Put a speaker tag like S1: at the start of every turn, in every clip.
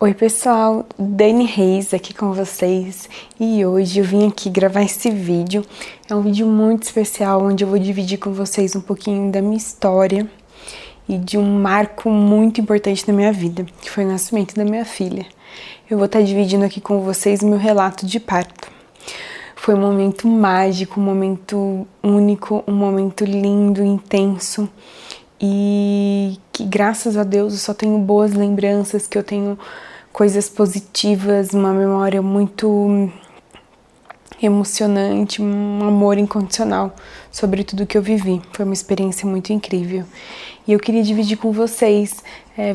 S1: Oi pessoal, Dani Reis aqui com vocês e hoje eu vim aqui gravar esse vídeo. É um vídeo muito especial onde eu vou dividir com vocês um pouquinho da minha história e de um marco muito importante na minha vida, que foi o nascimento da minha filha. Eu vou estar dividindo aqui com vocês meu relato de parto. Foi um momento mágico, um momento único, um momento lindo, intenso e que graças a Deus eu só tenho boas lembranças, que eu tenho coisas positivas, uma memória muito emocionante, um amor incondicional sobre tudo que eu vivi. Foi uma experiência muito incrível. E eu queria dividir com vocês,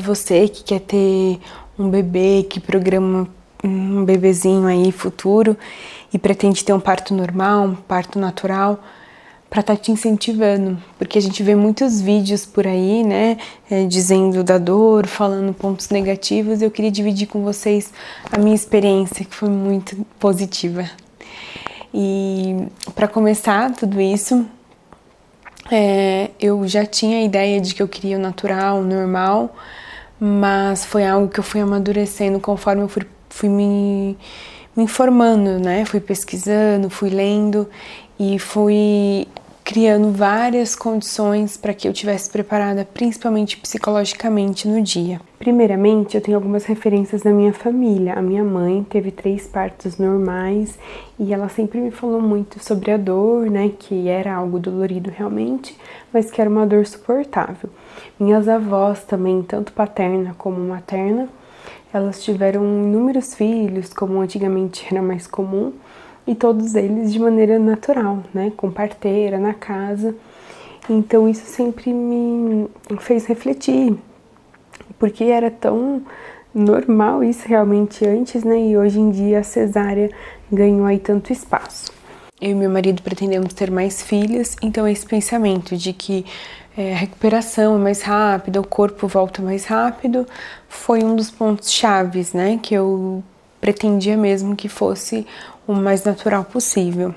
S1: você que quer ter um bebê, que programa um bebezinho aí futuro e pretende ter um parto normal, um parto natural, para estar te incentivando, porque a gente vê muitos vídeos por aí, né, dizendo da dor, falando pontos negativos, e eu queria dividir com vocês a minha experiência, que foi muito positiva. E para começar tudo isso, eu já tinha a ideia de que eu queria o natural, o normal, mas foi algo que eu fui amadurecendo conforme eu fui me informando, né, fui pesquisando, fui lendo e fui criando várias condições para que eu estivesse preparada, principalmente psicologicamente, no dia. Primeiramente, eu tenho algumas referências da minha família. A minha mãe teve 3 partos normais e ela sempre me falou muito sobre a dor, né, que era algo dolorido realmente, mas que era uma dor suportável. Minhas avós também, tanto paterna como materna, elas tiveram inúmeros filhos, como antigamente era mais comum, e todos eles de maneira natural, né, com parteira, na casa. Então isso sempre me fez refletir, porque era tão normal isso realmente antes, né, e hoje em dia a cesárea ganhou aí tanto espaço. Eu e meu marido pretendemos ter mais filhos, então esse pensamento de que a recuperação é mais rápida, o corpo volta mais rápido, foi um dos pontos chaves, né, que eu pretendia mesmo que fosse o mais natural possível.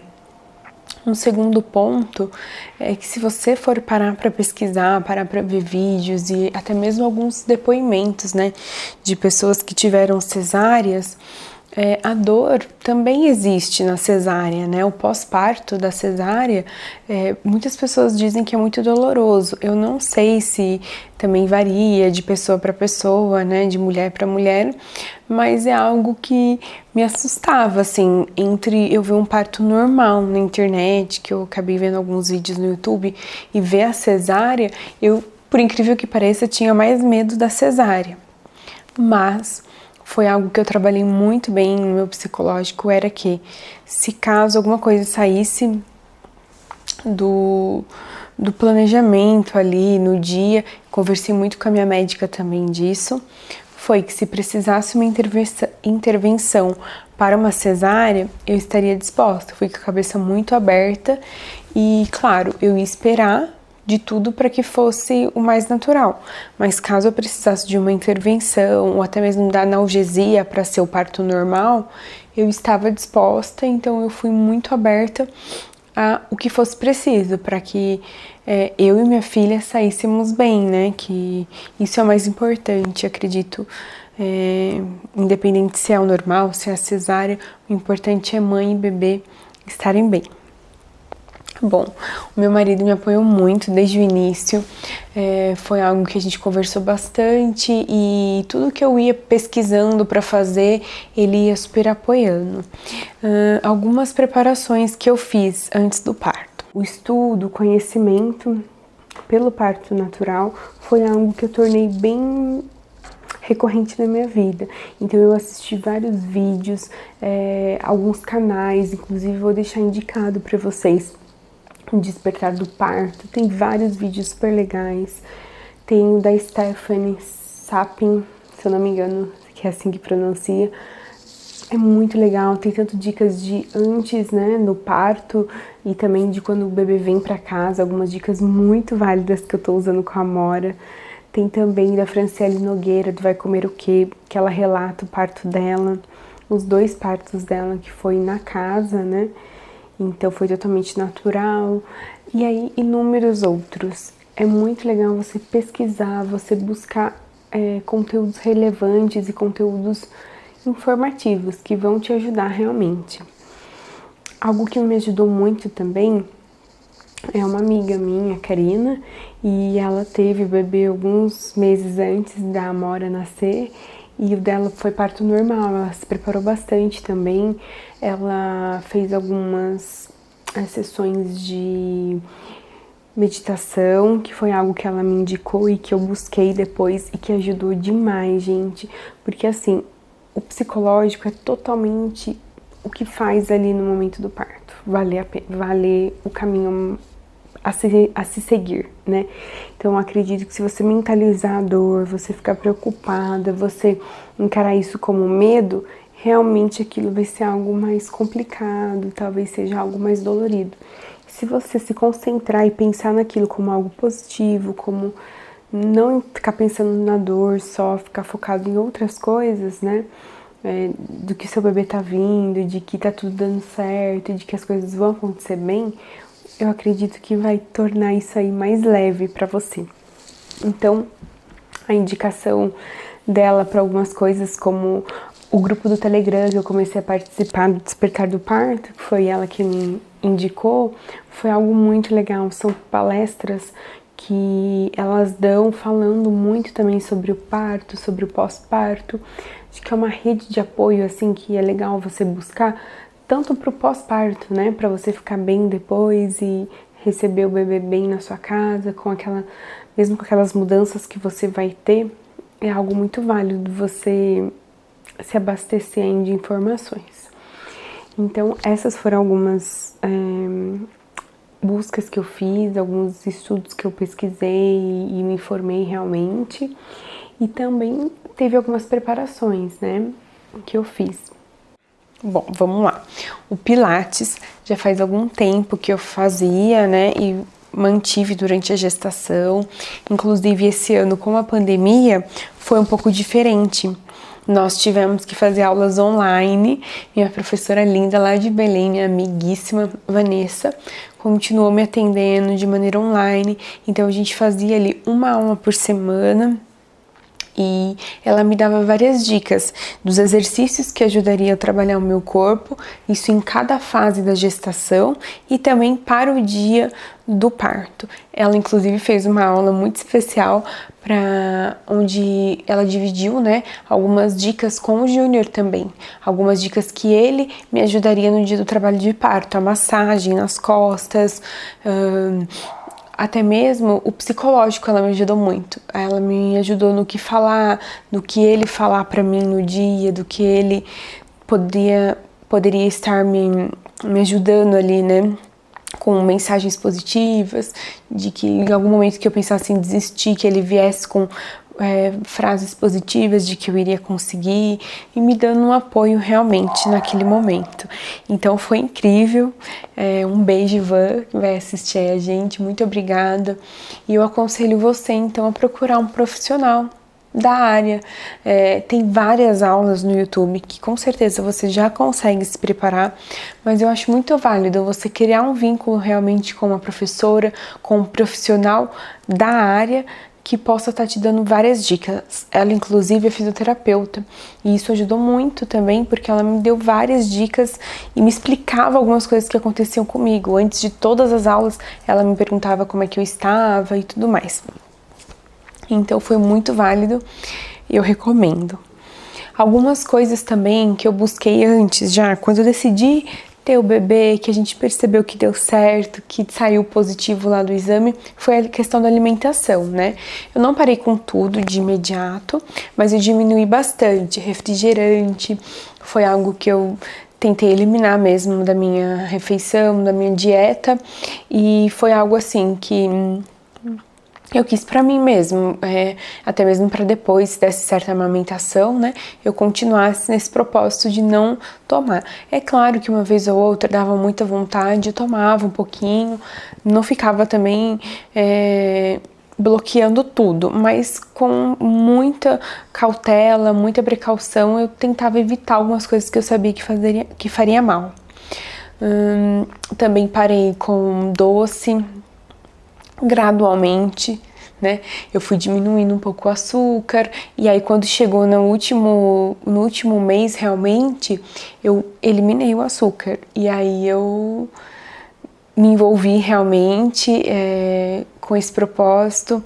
S1: Um segundo ponto é que se você for parar para pesquisar, parar para ver vídeos e até mesmo alguns depoimentos, né, de pessoas que tiveram cesáreas, a dor também existe na cesárea, né? O pós-parto da cesárea, muitas pessoas dizem que é muito doloroso. Eu não sei se também varia de pessoa para pessoa, né? De mulher para mulher, mas é algo que me assustava, assim, entre eu ver um parto normal na internet, que eu acabei vendo alguns vídeos no YouTube, e ver a cesárea, eu, por incrível que pareça, tinha mais medo da cesárea. Mas foi algo que eu trabalhei muito bem no meu psicológico, era que se caso alguma coisa saísse do planejamento ali no dia, conversei muito com a minha médica também disso, foi que se precisasse uma intervenção para uma cesárea, eu estaria disposta. Fui com a cabeça muito aberta e, claro, eu ia esperar de tudo para que fosse o mais natural. Mas caso eu precisasse de uma intervenção ou até mesmo da analgesia para ser o parto normal, eu estava disposta, então eu fui muito aberta a o que fosse preciso para que eu e minha filha saíssemos bem, né? Que isso é o mais importante, acredito. Independente se é o normal, se é a cesárea, o importante é mãe e bebê estarem bem. Bom, o meu marido me apoiou muito desde o início, foi algo que a gente conversou bastante e tudo que eu ia pesquisando para fazer, ele ia super apoiando. Algumas preparações que eu fiz antes do parto. O estudo, o conhecimento pelo parto natural foi algo que eu tornei bem recorrente na minha vida. Então eu assisti vários vídeos, alguns canais, inclusive vou deixar indicado para vocês. Despertar do Parto, tem vários vídeos super legais. Tem o da Stephanie Sapin, se eu não me engano, que é assim que pronuncia. É muito legal, tem tanto dicas de antes, né, no parto e também de quando o bebê vem pra casa, algumas dicas muito válidas que eu tô usando com a Amora. Tem também da Franciele Nogueira, do Vai Comer o Quê, que ela relata o parto dela, os 2 partos dela, que foi na casa, né, então foi totalmente natural, e aí inúmeros outros. É muito legal você pesquisar, você buscar conteúdos relevantes e conteúdos informativos que vão te ajudar realmente. Algo que me ajudou muito também é uma amiga minha, Karina, e ela teve o bebê alguns meses antes da Amora nascer, e o dela foi parto normal. Ela se preparou bastante também, ela fez algumas sessões de meditação, que foi algo que ela me indicou e que eu busquei depois e que ajudou demais, gente, porque assim, o psicológico é totalmente o que faz ali no momento do parto valer a pena, valer o caminho a se seguir, né? Então eu acredito que se você mentalizar a dor, você ficar preocupada, você encarar isso como medo, realmente aquilo vai ser algo mais complicado, talvez seja algo mais dolorido. Se você se concentrar e pensar naquilo como algo positivo, como não ficar pensando na dor só, ficar focado em outras coisas, né? Do que seu bebê tá vindo, de que tá tudo dando certo, de que as coisas vão acontecer bem, eu acredito que vai tornar isso aí mais leve pra você. Então, a indicação dela para algumas coisas, como o grupo do Telegram, que eu comecei a participar do Despertar do Parto, que foi ela que me indicou, foi algo muito legal. São palestras que elas dão falando muito também sobre o parto, sobre o pós-parto. Acho que é uma rede de apoio, assim, que é legal você buscar, tanto pro pós-parto, né, para você ficar bem depois e receber o bebê bem na sua casa, mesmo com aquelas mudanças que você vai ter, é algo muito válido você se abastecer aí de informações. Então, essas foram algumas buscas que eu fiz, alguns estudos que eu pesquisei e me informei realmente. E também teve algumas preparações, né, que eu fiz. Bom, vamos lá. O Pilates já faz algum tempo que eu fazia, né, e mantive durante a gestação. Inclusive, esse ano, com a pandemia, foi um pouco diferente. Nós tivemos que fazer aulas online. Minha professora linda lá de Belém, minha amiguíssima Vanessa, continuou me atendendo de maneira online. Então, a gente fazia ali uma aula por semana. E ela me dava várias dicas dos exercícios que ajudariam a trabalhar o meu corpo, isso em cada fase da gestação e também para o dia do parto. Ela inclusive fez uma aula muito especial para onde ela dividiu, né, algumas dicas com o Júnior também, algumas dicas que ele me ajudaria no dia do trabalho de parto, a massagem nas costas, até mesmo o psicológico. Ela me ajudou muito. Ela me ajudou no que falar, no que ele falar pra mim no dia, do que ele poderia estar me ajudando ali, né? Com mensagens positivas, de que em algum momento que eu pensasse em desistir, que ele viesse com frases positivas de que eu iria conseguir e me dando um apoio realmente naquele momento. Então foi incrível. Um beijo, Ivan, que vai assistir aí a gente, muito obrigada. E eu aconselho você então a procurar um profissional da área. Tem várias aulas no YouTube que com certeza você já consegue se preparar, mas eu acho muito válido você criar um vínculo realmente com uma professora, com um profissional da área que possa estar te dando várias dicas. Ela inclusive é fisioterapeuta e isso ajudou muito também, porque ela me deu várias dicas e me explicava algumas coisas que aconteciam comigo. Antes de todas as aulas, ela me perguntava como é que eu estava e tudo mais. Então foi muito válido e eu recomendo. Algumas coisas também que eu busquei antes, já quando eu decidi ter o bebê, que a gente percebeu que deu certo, que saiu positivo lá do exame, foi a questão da alimentação, né? Eu não parei com tudo de imediato, mas eu diminui bastante. Refrigerante foi algo que eu tentei eliminar mesmo da minha refeição, da minha dieta, e foi algo assim que eu quis pra mim mesmo, até mesmo pra depois dessa certa amamentação, né, eu continuasse nesse propósito de não tomar. É claro que uma vez ou outra dava muita vontade, eu tomava um pouquinho, não ficava também bloqueando tudo, mas com muita cautela, muita precaução, eu tentava evitar algumas coisas que eu sabia que faria mal. Também parei com doce, gradualmente, né? Eu fui diminuindo um pouco o açúcar, e aí quando chegou no último mês, realmente, eu eliminei o açúcar. E aí eu me envolvi realmente com esse propósito,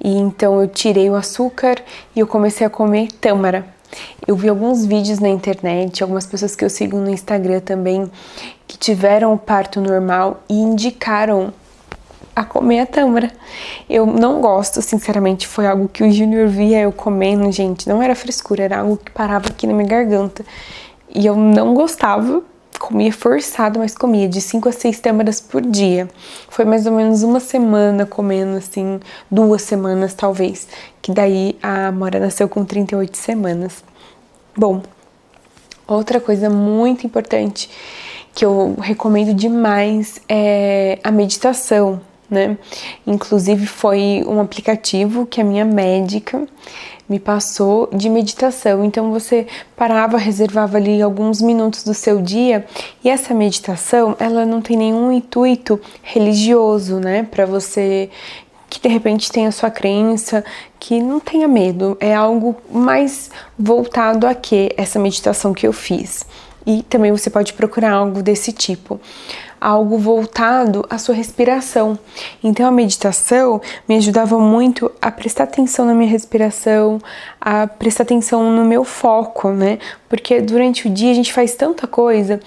S1: e então eu tirei o açúcar e eu comecei a comer tâmara. Eu vi alguns vídeos na internet, algumas pessoas que eu sigo no Instagram também, que tiveram o parto normal e indicaram a comer a tâmara. Eu não gosto, sinceramente, foi algo que o Júnior via eu comendo, gente, não era frescura, era algo que parava aqui na minha garganta. E eu não gostava, comia forçado, mas comia de 5 a 6 tâmaras por dia. Foi mais ou menos uma semana comendo, assim, 2 semanas talvez, que daí a Amora nasceu com 38 semanas. Bom, outra coisa muito importante que eu recomendo demais é a meditação, né? Inclusive foi um aplicativo que a minha médica me passou de meditação. Então você parava, reservava ali alguns minutos do seu dia, e essa meditação, ela não tem nenhum intuito religioso, né? Para você que de repente tem a sua crença, que não tenha medo. É algo mais voltado a quê? Essa meditação que eu fiz. E também você pode procurar algo desse tipo. Algo voltado à sua respiração. Então a meditação me ajudava muito a prestar atenção na minha respiração, a prestar atenção no meu foco, né? Porque durante o dia a gente faz tanta coisa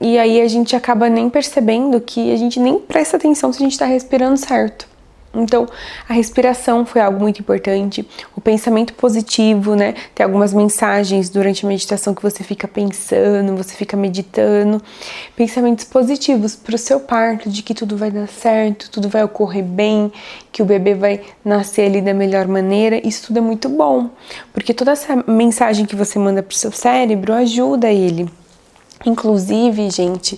S1: e aí a gente acaba nem percebendo que a gente nem presta atenção se a gente está respirando certo. Então, a respiração foi algo muito importante, o pensamento positivo, né? Tem algumas mensagens durante a meditação que você fica pensando, você fica meditando. Pensamentos positivos para o seu parto, de que tudo vai dar certo, tudo vai ocorrer bem, que o bebê vai nascer ali da melhor maneira. Isso tudo é muito bom, porque toda essa mensagem que você manda para o seu cérebro ajuda ele. Inclusive, gente,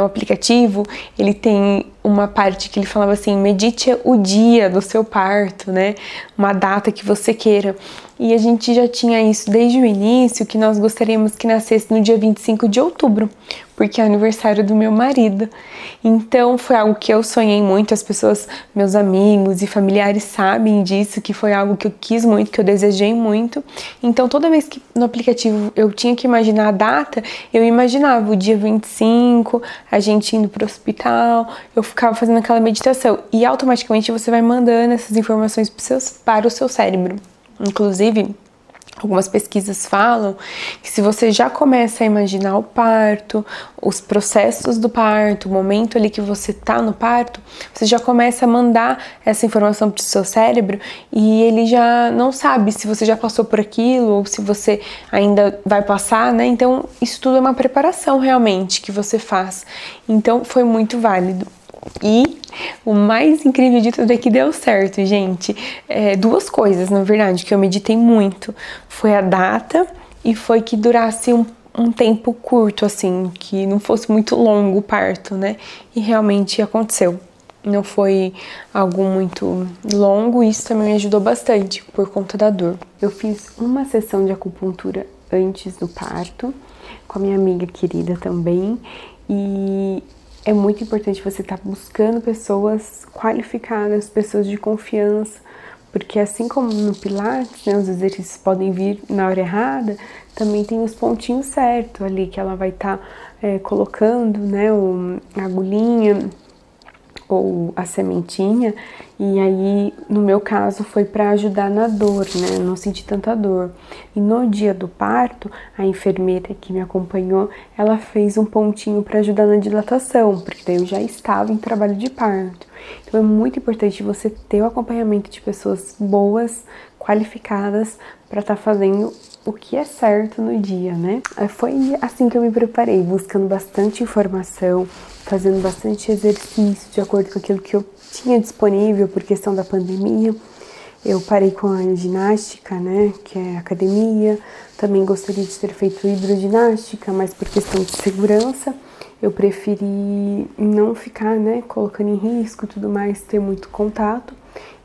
S1: o aplicativo, ele tem uma parte que ele falava assim, medite o dia do seu parto, né? Uma data que você queira. E a gente já tinha isso desde o início, que nós gostaríamos que nascesse no dia 25 de outubro, porque é aniversário do meu marido. Então foi algo que eu sonhei muito, as pessoas, meus amigos e familiares sabem disso, que foi algo que eu quis muito, que eu desejei muito. Então toda vez que no aplicativo eu tinha que imaginar a data, eu imaginava o dia 25, a gente indo pro hospital, eu ficava fazendo aquela meditação. E automaticamente você vai mandando essas informações para o seu cérebro. Inclusive, algumas pesquisas falam que se você já começa a imaginar o parto, os processos do parto, o momento ali que você tá no parto, você já começa a mandar essa informação pro seu cérebro e ele já não sabe se você já passou por aquilo ou se você ainda vai passar, né? Então, isso tudo é uma preparação realmente que você faz. Então, foi muito válido. E o mais incrível de tudo é que deu certo, gente. Duas coisas, na verdade, que eu meditei muito. Foi a data e foi que durasse um tempo curto, assim, que não fosse muito longo o parto, né? E realmente aconteceu. Não foi algo muito longo e isso também me ajudou bastante por conta da dor. Eu fiz uma sessão de acupuntura antes do parto, com a minha amiga querida também, e é muito importante você estar buscando pessoas qualificadas, pessoas de confiança, porque assim como no Pilates, né, os exercícios podem vir na hora errada, também tem os pontinhos certos ali, que ela vai estar colocando, né, a agulhinha ou a sementinha, e aí no meu caso foi para ajudar na dor, né, não senti tanta dor. E no dia do parto, a enfermeira que me acompanhou, ela fez um pontinho para ajudar na dilatação, porque daí eu já estava em trabalho de parto. Então é muito importante você ter o acompanhamento de pessoas boas, qualificadas, para estar fazendo o que é certo no dia, né? Foi assim que eu me preparei, buscando bastante informação, fazendo bastante exercício de acordo com aquilo que eu tinha disponível por questão da pandemia. Eu parei com a ginástica, né, que é academia. Também gostaria de ter feito hidroginástica, mas por questão de segurança, eu preferi não ficar, né, colocando em risco e tudo mais, ter muito contato.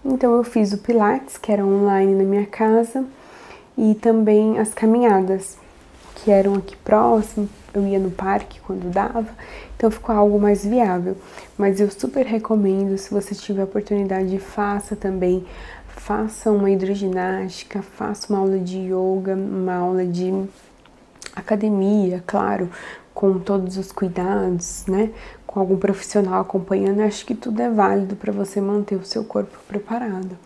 S1: Então eu fiz o Pilates, que era online na minha casa, e também as caminhadas, que eram aqui próximo, eu ia no parque quando dava, então ficou algo mais viável. Mas eu super recomendo, se você tiver a oportunidade, faça também faça uma hidroginástica, faça uma aula de yoga, uma aula de academia, claro, com todos os cuidados, né? Com algum profissional acompanhando, acho que tudo é válido para você manter o seu corpo preparado.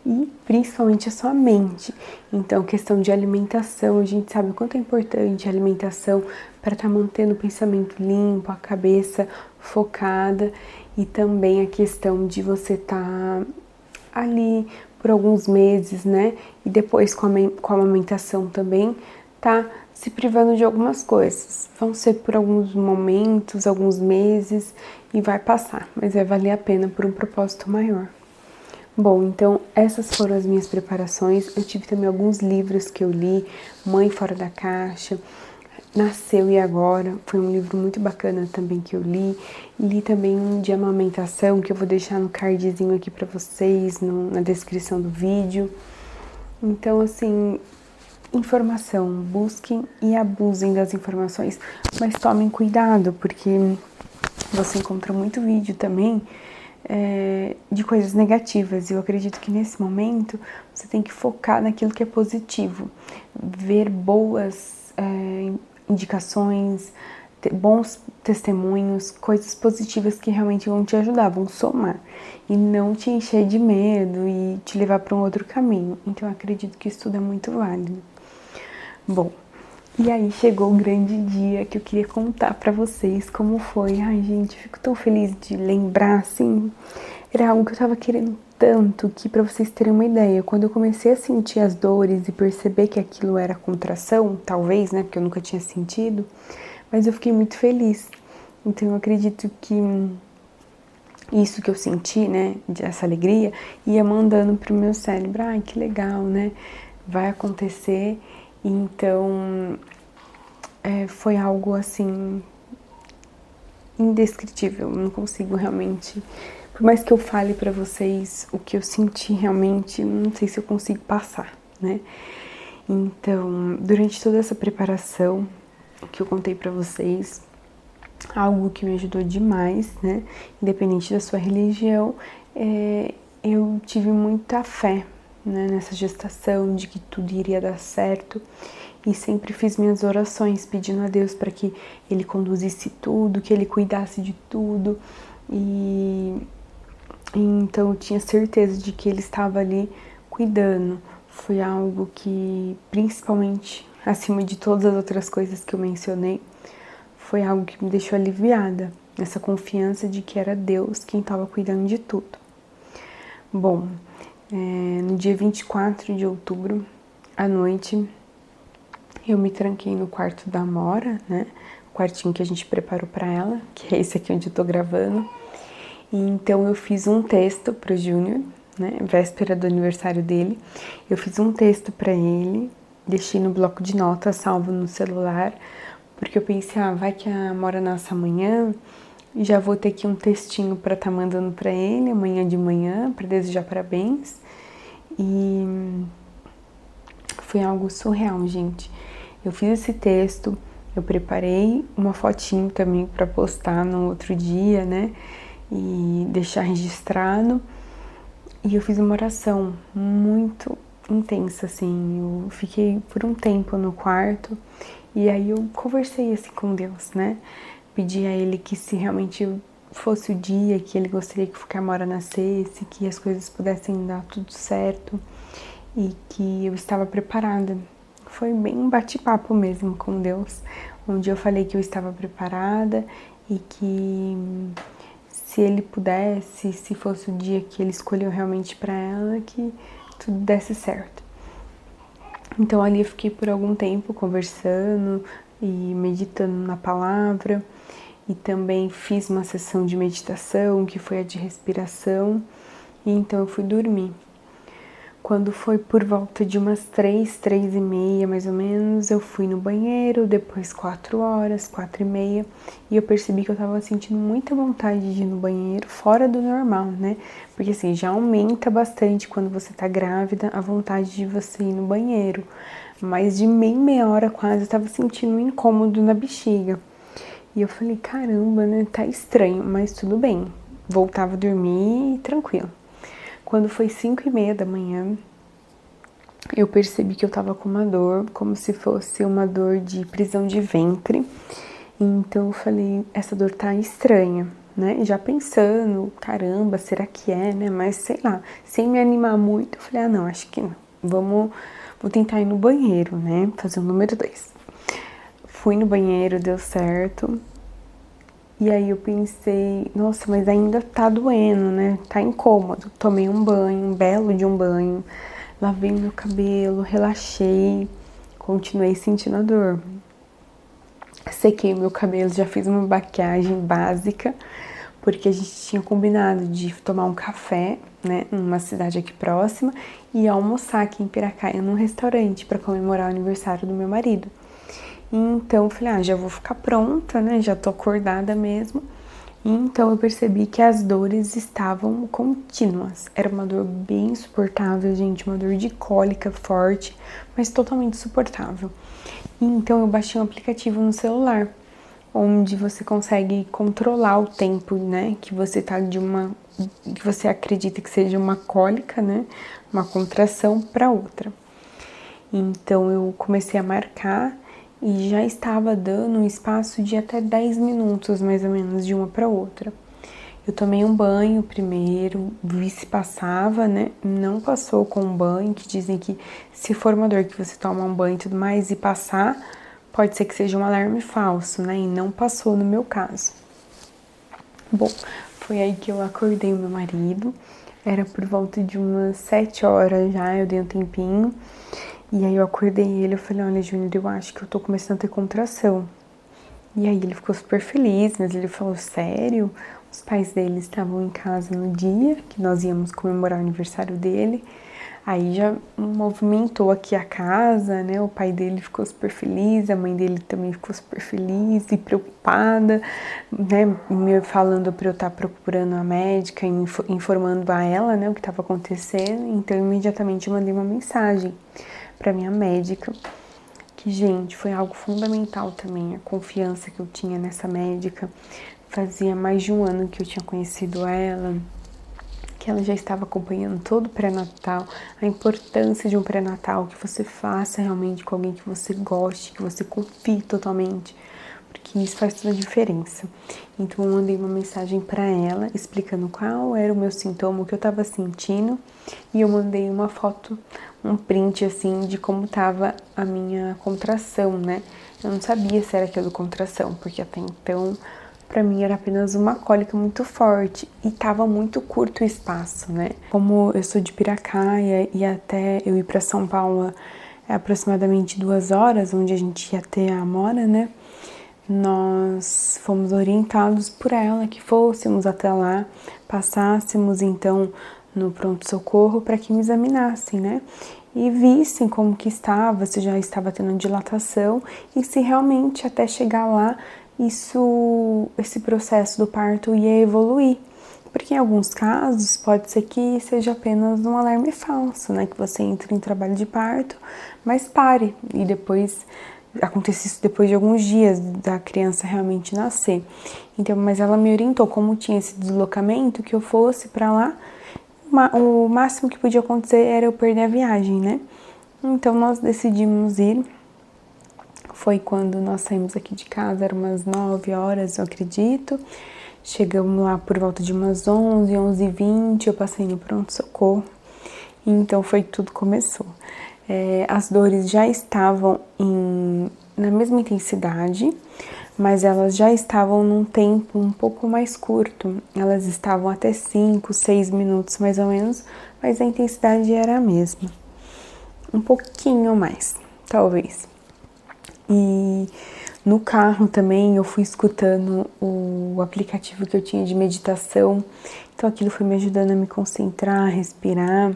S1: E principalmente a sua mente. Então, questão de alimentação, a gente sabe o quanto é importante a alimentação para estar mantendo o pensamento limpo, a cabeça focada, e também a questão de você estar ali por alguns meses, né? E depois com a amamentação também, tá se privando de algumas coisas. Vão ser por alguns momentos, alguns meses, e vai passar, mas vai valer a pena por um propósito maior. Bom, então essas foram as minhas preparações. Eu tive também alguns livros que eu li, Mãe Fora da Caixa, Nasceu e Agora, foi um livro muito bacana também que eu li. Li também um de amamentação, que eu vou deixar no cardzinho aqui pra vocês, na descrição do vídeo. Então, assim, informação, busquem e abusem das informações, mas tomem cuidado, porque você encontra muito vídeo também de coisas negativas, e eu acredito que nesse momento você tem que focar naquilo que é positivo, ver boas indicações, bons testemunhos, coisas positivas que realmente vão te ajudar, vão somar, e não te encher de medo e te levar para um outro caminho. Então eu acredito que isso tudo é muito válido. Bom, e aí chegou o grande dia que eu queria contar pra vocês como foi. Ai, gente, fico tão feliz de lembrar, assim. Era algo que eu tava querendo tanto, que pra vocês terem uma ideia, quando eu comecei a sentir as dores e perceber que aquilo era contração, talvez, né, porque eu nunca tinha sentido, mas eu fiquei muito feliz. Então eu acredito que isso que eu senti, né, essa alegria, ia mandando pro meu cérebro, ai, que legal, né, vai acontecer. Então, foi algo assim indescritível. Não consigo realmente, por mais que eu fale pra vocês o que eu senti realmente, não sei se eu consigo passar, né? Então, durante toda essa preparação que eu contei pra vocês, algo que me ajudou demais, né? Independente da sua religião, eu tive muita fé, né, nessa gestação, de que tudo iria dar certo, e sempre fiz minhas orações pedindo a Deus para que Ele conduzisse tudo, que Ele cuidasse de tudo, e então eu tinha certeza de que Ele estava ali cuidando. Foi algo que, principalmente acima de todas as outras coisas que eu mencionei, foi algo que me deixou aliviada, essa confiança de que era Deus quem estava cuidando de tudo. Bom, no dia 24 de outubro, à noite, eu me tranquei no quarto da Amora, né? O quartinho que a gente preparou para ela, que é esse aqui onde eu tô gravando. E então eu fiz um texto pro Júnior, né? Véspera do aniversário dele. Eu fiz um texto para ele, deixei no bloco de notas, salvo no celular, porque eu pensei, vai que a Amora nasce amanhã, e já vou ter aqui um textinho para estar mandando para ele amanhã de manhã, para desejar parabéns. E foi algo surreal, gente. Eu fiz esse texto, eu preparei uma fotinho também para postar no outro dia, né? E deixar registrado. E eu fiz uma oração muito intensa, assim. Eu fiquei por um tempo no quarto e aí eu conversei assim com Deus, né? Pedi a Ele que, se realmente fosse o dia que Ele gostaria que a Amora nascesse, que as coisas pudessem dar tudo certo e que eu estava preparada. Foi bem um bate-papo mesmo com Deus, onde eu falei que eu estava preparada e que se Ele pudesse, se fosse o dia que Ele escolheu realmente para ela, que tudo desse certo. Então ali eu fiquei por algum tempo conversando e meditando na palavra, e também fiz uma sessão de meditação, que foi a de respiração, e então eu fui dormir. Quando foi por volta de umas 3h30 mais ou menos, eu fui no banheiro, depois 4h, 4h30, e eu percebi que eu tava sentindo muita vontade de ir no banheiro, fora do normal, né? Porque assim, já aumenta bastante quando você tá grávida a vontade de você ir no banheiro, mas de meia hora quase eu tava sentindo um incômodo na bexiga. E eu falei, caramba, né? Tá estranho, mas tudo bem. Voltava a dormir tranquilo. Quando foi 5h30 da manhã, eu percebi que eu tava com uma dor, como se fosse uma dor de prisão de ventre. Então eu falei, essa dor tá estranha, né? Já pensando, caramba, será que é, né? Mas sei lá, sem me animar muito, eu falei, não, acho que não. Vou tentar ir no banheiro, né? Fazer o número 2. Fui no banheiro, deu certo. E aí eu pensei, nossa, mas ainda tá doendo, né? Tá incômodo. Tomei um banho, um belo de um banho. Lavei meu cabelo, relaxei. Continuei sentindo a dor. Sequei meu cabelo, já fiz uma maquiagem básica. Porque a gente tinha combinado de tomar um café, né? Numa cidade aqui próxima. E almoçar aqui em Piracaia, num restaurante, pra comemorar o aniversário do meu marido. Então eu falei, já vou ficar pronta, né? Já tô acordada mesmo. Então eu percebi que as dores estavam contínuas. Era uma dor bem insuportável, gente, uma dor de cólica forte, mas totalmente suportável. Então eu baixei um aplicativo no celular, onde você consegue controlar o tempo, né? Que você tá que você acredita que seja uma cólica, né? Uma contração para outra. Então eu comecei a marcar e já estava dando um espaço de até 10 minutos, mais ou menos, de uma para outra. Eu tomei um banho primeiro, vi se passava, né? Não passou com um banho, que dizem que se for uma dor que você toma um banho e tudo mais e passar, pode ser que seja um alarme falso, né? E não passou no meu caso. Bom, foi aí que eu acordei o meu marido. Era por volta de umas 7 horas já, eu dei um tempinho. E aí eu acordei ele, eu falei, olha, Júnior, eu acho que eu tô começando a ter contração. E aí ele ficou super feliz, mas ele falou, sério? Os pais dele estavam em casa no dia que nós íamos comemorar o aniversário dele. Aí já movimentou aqui a casa, né? O pai dele ficou super feliz, a mãe dele também ficou super feliz e preocupada, né? Me falando pra eu estar procurando a médica e informando a ela, né, o que estava acontecendo. Então, imediatamente eu mandei uma mensagem pra minha médica, que, gente, foi algo fundamental também, a confiança que eu tinha nessa médica. Fazia mais de um ano que eu tinha conhecido ela, que ela já estava acompanhando todo o pré-natal, a importância de um pré-natal, que você faça realmente com alguém que você goste, que você confie totalmente, porque isso faz toda a diferença. Então eu mandei uma mensagem para ela explicando qual era o meu sintoma, o que eu estava sentindo, e eu mandei uma foto, um print assim de como estava a minha contração, né? Eu não sabia se era aquela contração, porque até então pra mim era apenas uma cólica muito forte e tava muito curto o espaço, né? Como eu sou de Piracaia e até eu ir pra São Paulo é aproximadamente 2 horas, onde a gente ia ter a Amora, né? Nós fomos orientados por ela que fôssemos até lá, passássemos então no pronto-socorro para que me examinassem, né? E vissem como que estava, se já estava tendo dilatação e se realmente até chegar lá esse processo do parto ia evoluir. Porque em alguns casos pode ser que seja apenas um alarme falso, né? Que você entre em trabalho de parto, mas pare. E depois, acontece isso depois de alguns dias da criança realmente nascer. Então, mas ela me orientou, como tinha esse deslocamento, que eu fosse pra lá. O máximo que podia acontecer era eu perder a viagem, né? Então nós decidimos ir. Foi quando nós saímos aqui de casa, eram umas 9 horas, eu acredito. Chegamos lá por volta de umas 11, 11h20, eu passei no pronto-socorro. Então foi que tudo começou. As dores já estavam na mesma intensidade, mas elas já estavam num tempo um pouco mais curto. Elas estavam até 5, 6 minutos mais ou menos, mas a intensidade era a mesma. Um pouquinho mais, talvez. E no carro também eu fui escutando o aplicativo que eu tinha de meditação. Então aquilo foi me ajudando a me concentrar, a respirar.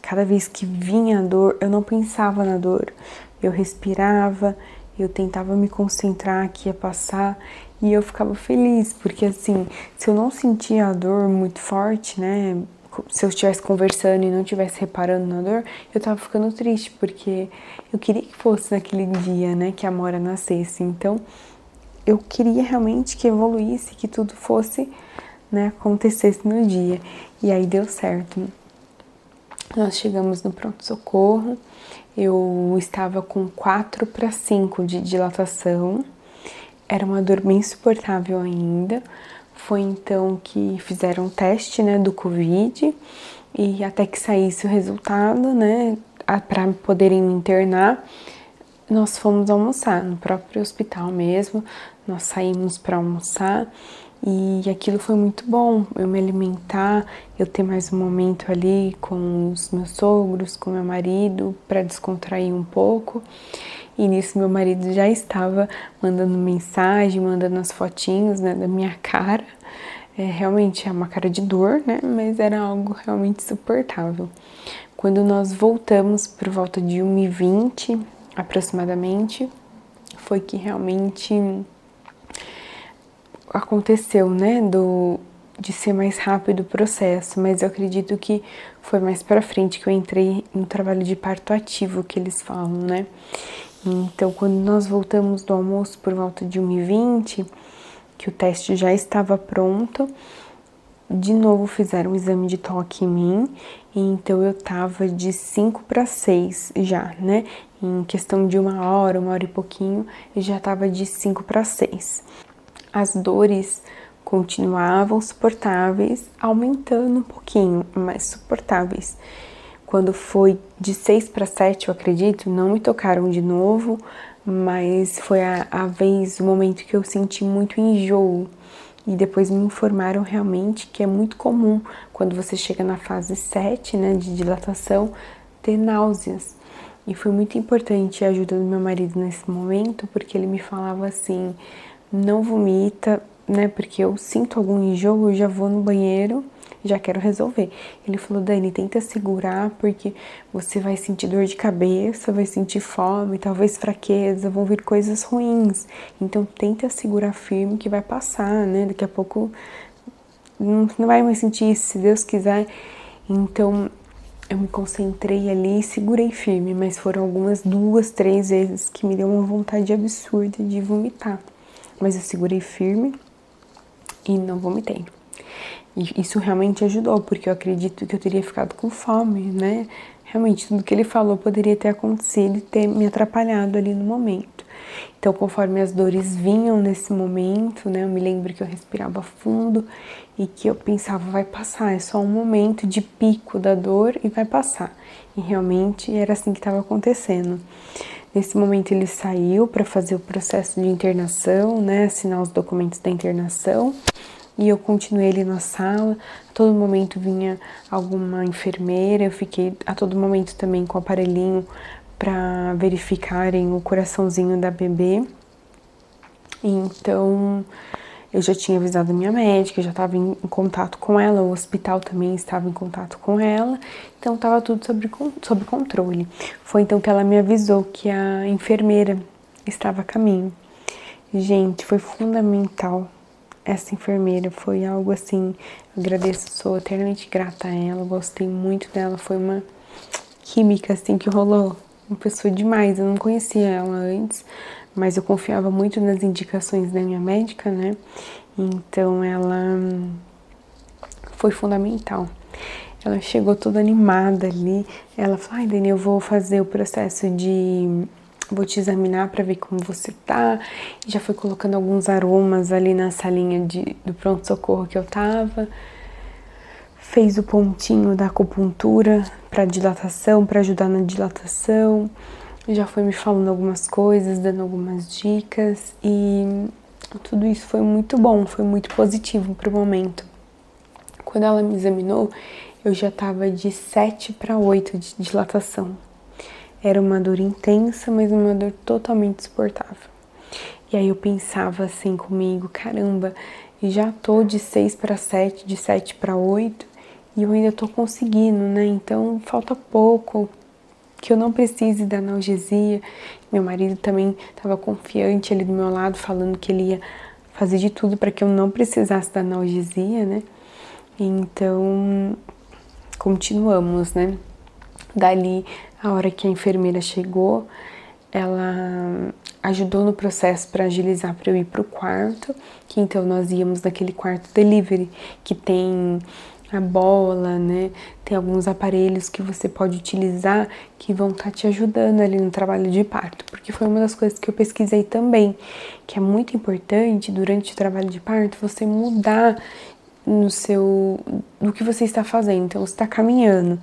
S1: Cada vez que vinha a dor, eu não pensava na dor. Eu respirava, eu tentava me concentrar que ia passar e eu ficava feliz, porque assim, se eu não sentia a dor muito forte, né? Se eu estivesse conversando e não estivesse reparando na dor, eu tava ficando triste, porque eu queria que fosse naquele dia, né, que a Amora nascesse. Então, eu queria realmente que evoluísse, que tudo fosse, né, acontecesse no dia. E aí deu certo. Nós chegamos no pronto-socorro, eu estava com 4/5 de dilatação, era uma dor bem insuportável ainda. Foi então que fizeram o teste, né, do Covid, e até que saísse o resultado, né, para poderem me internar, nós fomos almoçar no próprio hospital mesmo. Nós saímos para almoçar e aquilo foi muito bom, eu me alimentar, eu ter mais um momento ali com os meus sogros, com meu marido, para descontrair um pouco. E nisso meu marido já estava mandando mensagem, mandando as fotinhos, né, da minha cara. Realmente é uma cara de dor, né, mas era algo realmente suportável. Quando nós voltamos por volta de 1h20 aproximadamente, foi que realmente aconteceu, né, de ser mais rápido o processo, mas eu acredito que foi mais pra frente que eu entrei no trabalho de parto ativo, que eles falam, né. Então, quando nós voltamos do almoço por volta de 1h20, que o teste já estava pronto, de novo fizeram um exame de toque em mim, e então eu tava de 5/6 já, né, em questão de 1 hora e pouquinho, eu já tava de 5/6. As dores continuavam suportáveis, aumentando um pouquinho, mas suportáveis. Quando foi de 6/7, eu acredito, não me tocaram de novo, mas foi a vez, o momento que eu senti muito enjoo. E depois me informaram realmente que é muito comum, quando você chega na fase 7, né, de dilatação, ter náuseas. E foi muito importante a ajuda do meu marido nesse momento, porque ele me falava assim: não vomita, né, porque eu sinto algum enjoo, eu já vou no banheiro, já quero resolver. Ele falou: Dani, tenta segurar, porque você vai sentir dor de cabeça, vai sentir fome, talvez fraqueza, vão vir coisas ruins. Então tenta segurar firme que vai passar, né, daqui a pouco não vai mais sentir isso, se Deus quiser. Então eu me concentrei ali e segurei firme, mas foram algumas 2, 3 vezes que me deu uma vontade absurda de vomitar. Mas eu segurei firme e não vomitei. E isso realmente ajudou, porque eu acredito que eu teria ficado com fome, né? Realmente, tudo que ele falou poderia ter acontecido e ter me atrapalhado ali no momento. Então, conforme as dores vinham nesse momento, né? Eu me lembro que eu respirava fundo e que eu pensava: vai passar, é só um momento de pico da dor e vai passar. E realmente era assim que estava acontecendo. Nesse momento ele saiu para fazer o processo de internação, né? Assinar os documentos da internação. E eu continuei ali na sala, a todo momento vinha alguma enfermeira, eu fiquei a todo momento também com o aparelhinho para verificarem o coraçãozinho da bebê. Então, eu já tinha avisado a minha médica, já estava em contato com ela, o hospital também estava em contato com ela, então estava tudo sob controle. Foi então que ela me avisou que a enfermeira estava a caminho. Gente, foi fundamental. Essa enfermeira foi algo assim, eu agradeço, sou eternamente grata a ela, gostei muito dela, foi uma química assim que rolou, uma pessoa demais, eu não conhecia ela antes, mas eu confiava muito nas indicações da minha médica, né, então ela foi fundamental. Ela chegou toda animada ali, ela falou: ai, Dani, eu vou fazer o processo vou te examinar para ver como você tá. E já foi colocando alguns aromas ali na salinha do pronto-socorro que eu tava. Fez o pontinho da acupuntura para dilatação, para ajudar na dilatação. Já foi me falando algumas coisas, dando algumas dicas. E tudo isso foi muito bom, foi muito positivo pro momento. Quando ela me examinou, eu já tava de 7/8 de dilatação. Era uma dor intensa, mas uma dor totalmente suportável. E aí eu pensava assim comigo: caramba, já tô de 6/7, de 7/8, e eu ainda tô conseguindo, né? Então falta pouco, que eu não precise da analgesia. Meu marido também estava confiante ali do meu lado, falando que ele ia fazer de tudo para que eu não precisasse da analgesia, né? Então, continuamos, né? Dali, a hora que a enfermeira chegou, ela ajudou no processo para agilizar para eu ir pro quarto, que então nós íamos naquele quarto delivery, que tem a bola, né? Tem alguns aparelhos que você pode utilizar que vão estar te ajudando ali no trabalho de parto, porque foi uma das coisas que eu pesquisei também, que é muito importante durante o trabalho de parto você mudar no que você está fazendo. Então, você está caminhando,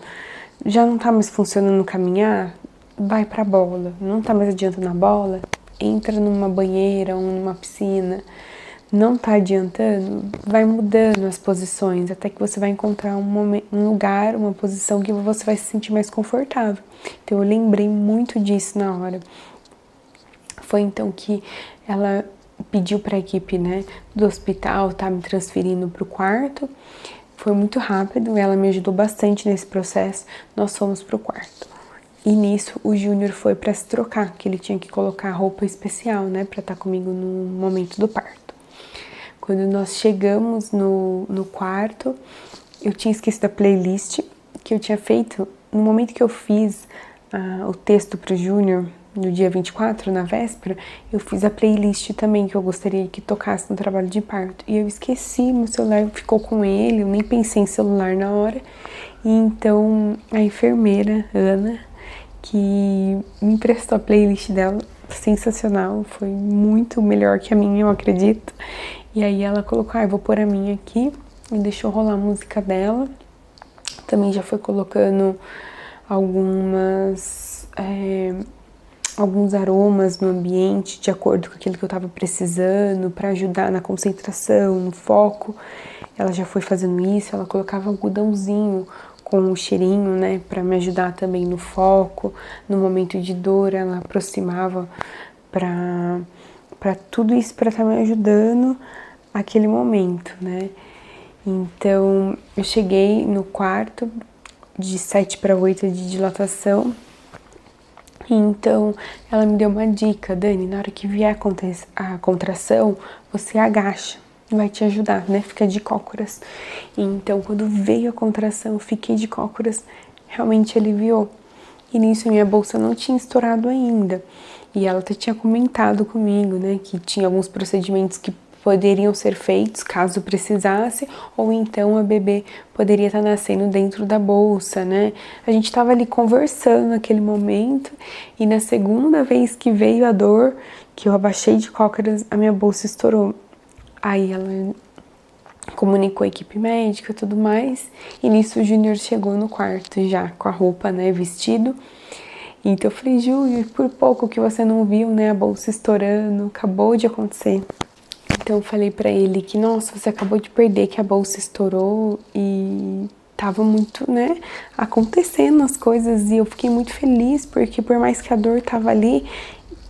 S1: já não tá mais funcionando caminhar, vai pra bola. Não tá mais adiantando a bola, entra numa banheira ou numa piscina. Não tá adiantando, vai mudando as posições até que você vai encontrar um lugar, uma posição que você vai se sentir mais confortável. Então eu lembrei muito disso na hora. Foi então que ela pediu para a equipe, né, do hospital tá me transferindo para o quarto. Foi muito rápido, ela me ajudou bastante nesse processo. Nós fomos para o quarto. E nisso o Júnior foi para se trocar, que ele tinha que colocar roupa especial, né, para estar comigo no momento do parto. Quando nós chegamos no quarto, eu tinha esquecido a playlist que eu tinha feito. No momento que eu fiz o texto para o Júnior, no dia 24, na véspera, eu fiz a playlist também que eu gostaria que tocasse no trabalho de parto. E eu esqueci, meu celular ficou com ele, eu nem pensei em celular na hora. E então a enfermeira, Ana, que me emprestou a playlist dela, sensacional, foi muito melhor que a minha, eu acredito. E aí ela colocou, eu vou pôr a minha aqui, e deixou rolar a música dela. Também já foi colocando alguns aromas no ambiente, de acordo com aquilo que eu tava precisando, para ajudar na concentração, no foco. Ela já foi fazendo isso, ela colocava algodãozinho com o cheirinho, né, para me ajudar também no foco. No momento de dor, ela aproximava para tudo isso, para estar me ajudando naquele momento, né. Então, eu cheguei no quarto de 7 para 8 de dilatação. Então, ela me deu uma dica, Dani, na hora que vier a contração, você agacha, vai te ajudar, né? Fica de cócoras. Então, quando veio a contração, eu fiquei de cócoras, realmente aliviou. E nisso, minha bolsa não tinha estourado ainda. E ela até tinha comentado comigo, né, que tinha alguns procedimentos que poderiam ser feitos caso precisasse, ou então a bebê poderia estar nascendo dentro da bolsa, né? A gente estava ali conversando naquele momento, e na segunda vez que veio a dor, que eu abaixei de cócoras, a minha bolsa estourou. Aí ela comunicou a equipe médica e tudo mais, e nisso o Júnior chegou no quarto já com a roupa, né, vestido. Então eu falei, Júnior, por pouco que você não viu, né, a bolsa estourando, acabou de acontecer. Então eu falei pra ele que, nossa, você acabou de perder, que a bolsa estourou e tava muito, né, acontecendo as coisas. E eu fiquei muito feliz, porque por mais que a dor tava ali,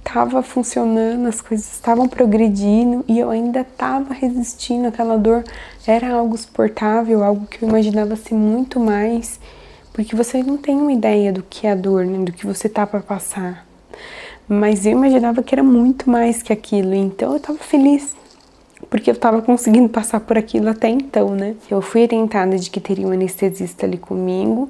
S1: tava funcionando, as coisas estavam progredindo e eu ainda tava resistindo àquela dor. Era algo suportável, algo que eu imaginava ser muito mais, porque você não tem uma ideia do que é a dor, né, do que você tá pra passar. Mas eu imaginava que era muito mais que aquilo, então eu tava feliz, porque eu tava conseguindo passar por aquilo até então, né? Eu fui orientada de que teria um anestesista ali comigo,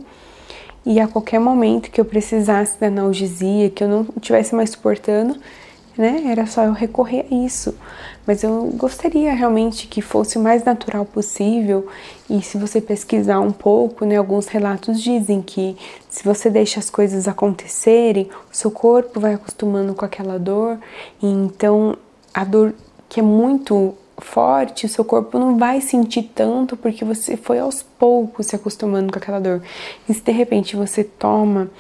S1: e a qualquer momento que eu precisasse da analgesia, que eu não estivesse mais suportando, né, era só eu recorrer a isso. Mas eu gostaria realmente que fosse o mais natural possível, e se você pesquisar um pouco, né, alguns relatos dizem que se você deixa as coisas acontecerem, o seu corpo vai acostumando com aquela dor, e então a dor que é muito forte, o seu corpo não vai sentir tanto, porque você foi aos poucos se acostumando com aquela dor. E se de repente você toma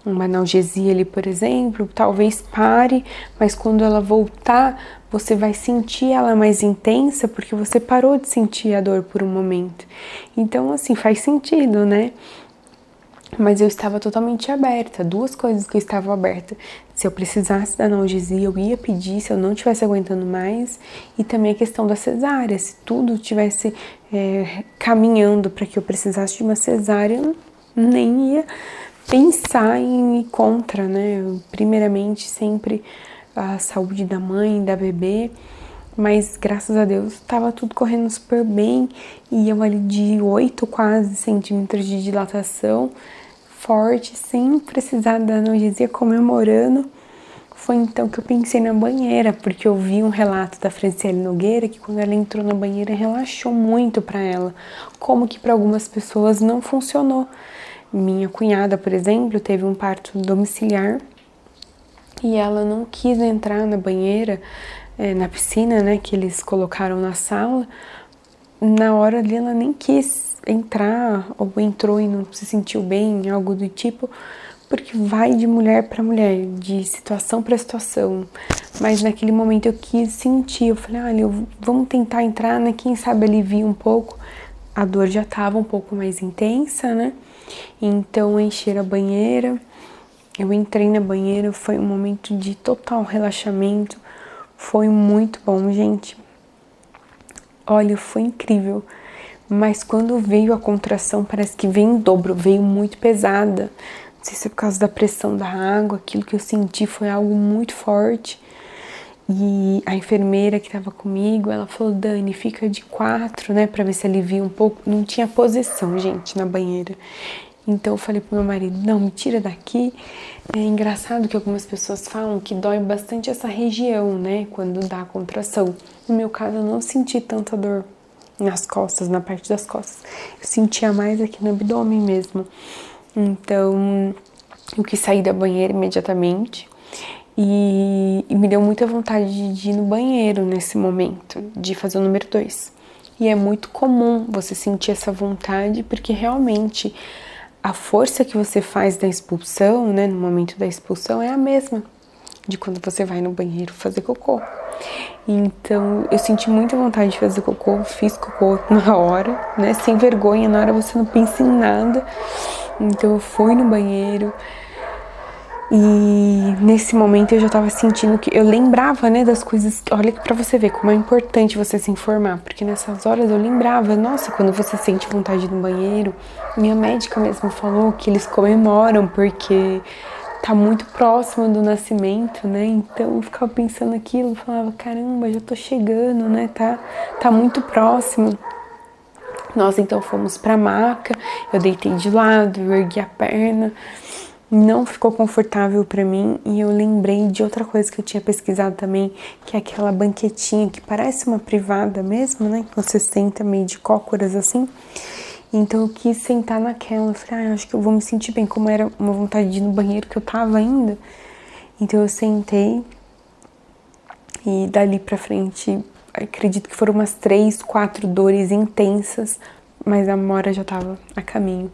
S1: uma analgesia ali, por exemplo, talvez pare, mas quando ela voltar, você vai sentir ela mais intensa, porque você parou de sentir a dor por um momento. Então, assim, faz sentido, né? Mas eu estava totalmente aberta, duas coisas que eu estava aberta. Se eu precisasse da analgesia, eu ia pedir, se eu não estivesse aguentando mais. E também a questão da cesárea, se tudo estivesse caminhando para que eu precisasse de uma cesárea, eu nem ia pensar em ir contra, né? Primeiramente, sempre a saúde da mãe, da bebê. Mas graças a Deus estava tudo correndo super bem, e eu ali de 8 quase centímetros de dilatação, forte, sem precisar da analgesia, comemorando. Foi então que eu pensei na banheira, porque eu vi um relato da Franciele Nogueira que quando ela entrou na banheira relaxou muito para ela, como que para algumas pessoas não funcionou. Minha cunhada, por exemplo, teve um parto domiciliar e ela não quis entrar na banheira, na piscina, né, que eles colocaram na sala. Na hora ali ela nem quis entrar, ou entrou e não se sentiu bem, algo do tipo, porque vai de mulher para mulher, de situação para situação. Mas naquele momento eu quis sentir, eu falei, olha, vamos tentar entrar, né? Quem sabe alivia um pouco. A dor já estava um pouco mais intensa, né? Então encher a banheira. Eu entrei na banheira, foi um momento de total relaxamento. Foi muito bom, gente. Olha, foi incrível. Mas quando veio a contração, parece que veio em dobro, veio muito pesada. Não sei se é por causa da pressão da água, aquilo que eu senti foi algo muito forte. E a enfermeira que estava comigo, ela falou, Dani, fica de 4, né, pra ver se alivia um pouco. Não tinha posição, gente, na banheira. Então eu falei pro meu marido, não, me tira daqui. É engraçado que algumas pessoas falam que dói bastante essa região, né, quando dá a contração. No meu caso, eu não senti tanta dor nas costas, na parte das costas. Eu sentia mais aqui no abdômen mesmo. Então, eu quis sair da banheira imediatamente e me deu muita vontade de ir no banheiro nesse momento, de fazer o número 2. E é muito comum você sentir essa vontade, porque realmente a força que você faz da expulsão, né, no momento da expulsão, é a mesma de quando você vai no banheiro fazer cocô. Então, eu senti muita vontade de fazer cocô, fiz cocô na hora, né, sem vergonha, na hora você não pensa em nada. Então, eu fui no banheiro e nesse momento eu já tava sentindo que eu lembrava, né, das coisas. Olha pra você ver como é importante você se informar, porque nessas horas eu lembrava, nossa, quando você sente vontade de ir no banheiro, minha médica mesmo falou que eles comemoram porque tá muito próximo do nascimento, né? Então eu ficava pensando aquilo, falava, caramba, já tô chegando, né? Tá muito próximo. Nós então fomos pra maca, eu deitei de lado, eu ergui a perna, não ficou confortável pra mim e eu lembrei de outra coisa que eu tinha pesquisado também, que é aquela banquetinha que parece uma privada mesmo, né? Que você senta meio de cócoras assim. Então eu quis sentar naquela, eu falei, acho que eu vou me sentir bem, como era uma vontade de ir no banheiro que eu tava ainda. Então eu sentei e dali pra frente, acredito que foram umas 3, 4 dores intensas, mas a Mora já tava a caminho.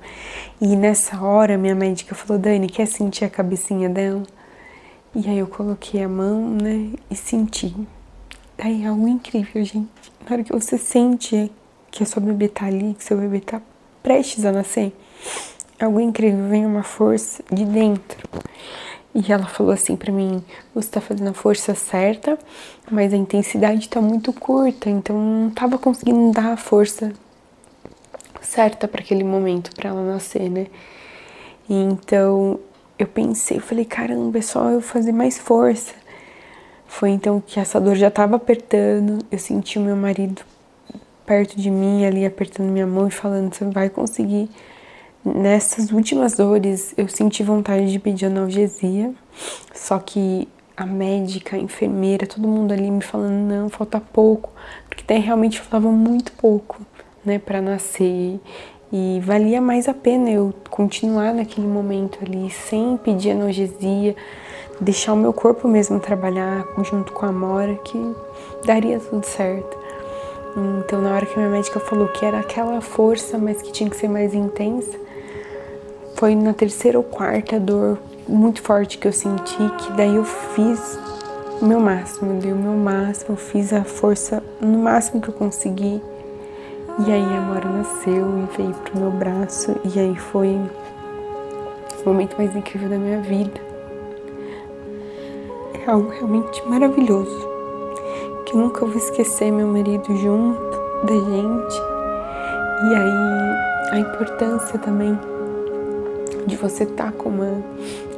S1: E nessa hora minha médica falou, Dani, quer sentir a cabecinha dela? E aí eu coloquei a mão, né, e senti. Aí é algo incrível, gente. Na hora que você sente que a sua bebê tá ali, que seu bebê tá prestes a nascer, é algo incrível, vem uma força de dentro. E ela falou assim pra mim, você tá fazendo a força certa, mas a intensidade tá muito curta, então não tava conseguindo dar a força certa para aquele momento, para ela nascer, né? E então eu pensei, eu falei, caramba, é só eu fazer mais força. Foi então que essa dor já tava apertando, eu senti o meu marido perto de mim, ali apertando minha mão e falando, você vai conseguir. Nessas últimas dores, eu senti vontade de pedir analgesia, só que a médica, a enfermeira, todo mundo ali me falando, não, falta pouco, porque daí realmente faltava muito pouco, né, pra nascer, e valia mais a pena eu continuar naquele momento ali, sem pedir analgesia, deixar o meu corpo mesmo trabalhar junto com a Mora, que daria tudo certo. Então, na hora que a minha médica falou que era aquela força, mas que tinha que ser mais intensa, foi na terceira ou quarta dor muito forte que eu senti, que daí eu fiz o meu máximo, eu dei o meu máximo, eu fiz a força no máximo que eu consegui. E aí a Mora nasceu e veio pro meu braço, e aí foi o momento mais incrível da minha vida. É algo realmente maravilhoso, que eu nunca vou esquecer meu marido junto da gente. E aí a importância também de você estar com uma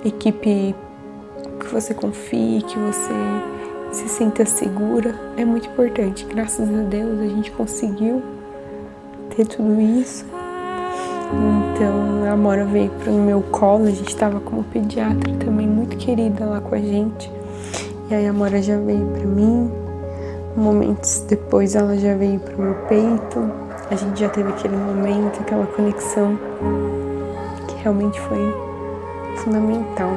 S1: equipe que você confie, que você se sinta segura, é muito importante. Graças a Deus a gente conseguiu ter tudo isso. Então a Mora veio pro meu colo, a gente estava com uma pediatra também muito querida lá com a gente. E aí a Amora já veio pra mim, momentos depois ela já veio pro meu peito, a gente já teve aquele momento, aquela conexão que realmente foi fundamental.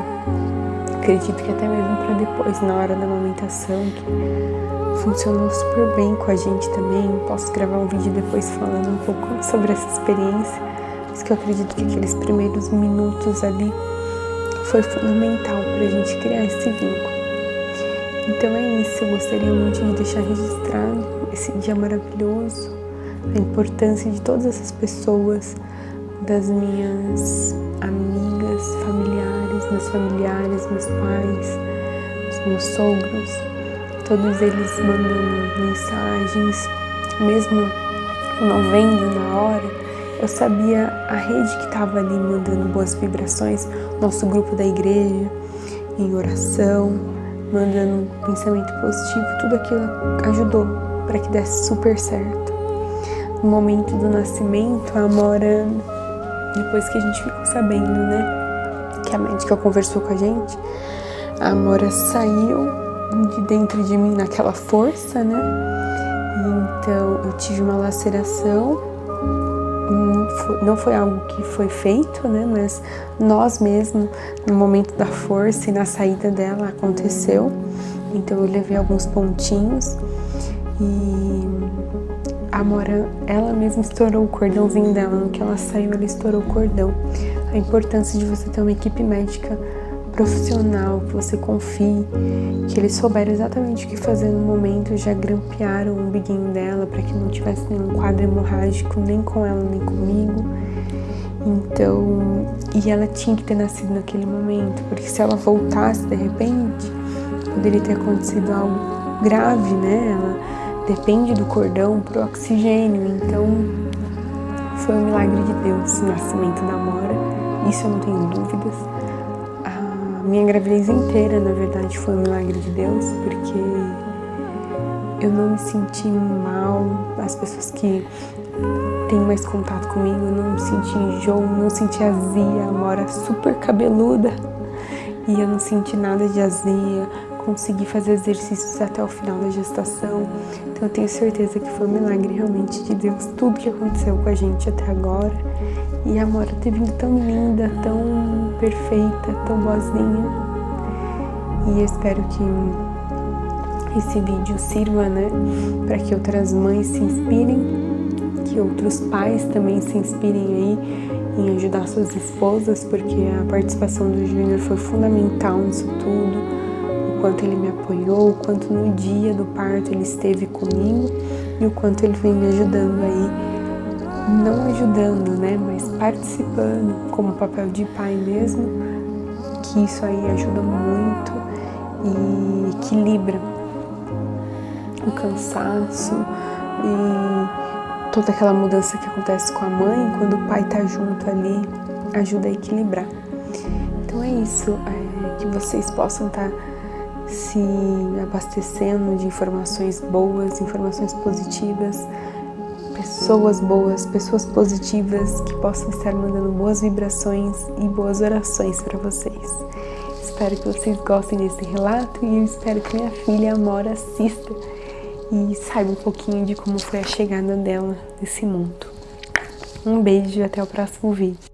S1: Acredito que até mesmo para depois, na hora da amamentação, que funcionou super bem com a gente também. Posso gravar um vídeo depois falando um pouco sobre essa experiência, mas que eu acredito que aqueles primeiros minutos ali foi fundamental para a gente criar esse vínculo. Então é isso, eu gostaria muito de deixar registrado esse dia maravilhoso, a importância de todas essas pessoas, das minhas amigas, familiares, meus familiares, meus pais, os meus sogros, todos eles mandando mensagens, mesmo não vendo na hora, eu sabia a rede que estava ali mandando boas vibrações, nosso grupo da igreja, em oração, mandando pensamento positivo, tudo aquilo ajudou para que desse super certo. No momento do nascimento, a Amora, depois que a gente ficou sabendo, né, que a médica conversou com a gente, a Amora saiu de dentro de mim naquela força, né? Então eu tive uma laceração, não foi algo que foi feito, né? Mas nós mesmos, no momento da força e na saída dela, aconteceu. Então eu levei alguns pontinhos e a Amora, ela mesma estourou o cordãozinho dela. No que ela saiu, ela estourou o cordão. A importância de você ter uma equipe médica profissional, que você confie, que eles souberam exatamente o que fazer no momento, já grampearam o umbiguinho dela para que não tivesse nenhum quadro hemorrágico, nem com ela, nem comigo. Então, e ela tinha que ter nascido naquele momento, porque se ela voltasse de repente, poderia ter acontecido algo grave, né? Ela depende do cordão pro oxigênio, então foi um milagre de Deus o nascimento da Amora, isso eu não tenho dúvidas. A minha gravidez inteira, na verdade, foi um milagre de Deus, porque eu não me senti mal, as pessoas que têm mais contato comigo, eu não senti enjoo, não senti azia, a Amora super cabeluda e eu não senti nada de azia. Consegui fazer exercícios até o final da gestação, então eu tenho certeza que foi um milagre realmente de Deus, tudo que aconteceu com a gente até agora. E a Amora ter vindo tão linda, tão perfeita, tão boazinha. E eu espero que esse vídeo sirva, né, para que outras mães se inspirem, que outros pais também se inspirem aí em ajudar suas esposas, porque a participação do Júnior foi fundamental nisso tudo. O quanto ele me apoiou, o quanto no dia do parto ele esteve comigo e o quanto ele vem me ajudando aí, não ajudando, né, mas participando como papel de pai mesmo, que isso aí ajuda muito e equilibra o cansaço e toda aquela mudança que acontece com a mãe, quando o pai tá junto ali, ajuda a equilibrar. Então é isso, que vocês possam estar se abastecendo de informações boas, informações positivas, pessoas boas, pessoas positivas que possam estar mandando boas vibrações e boas orações para vocês. Espero que vocês gostem desse relato e eu espero que minha filha Amora assista e saiba um pouquinho de como foi a chegada dela nesse mundo. Um beijo e até o próximo vídeo.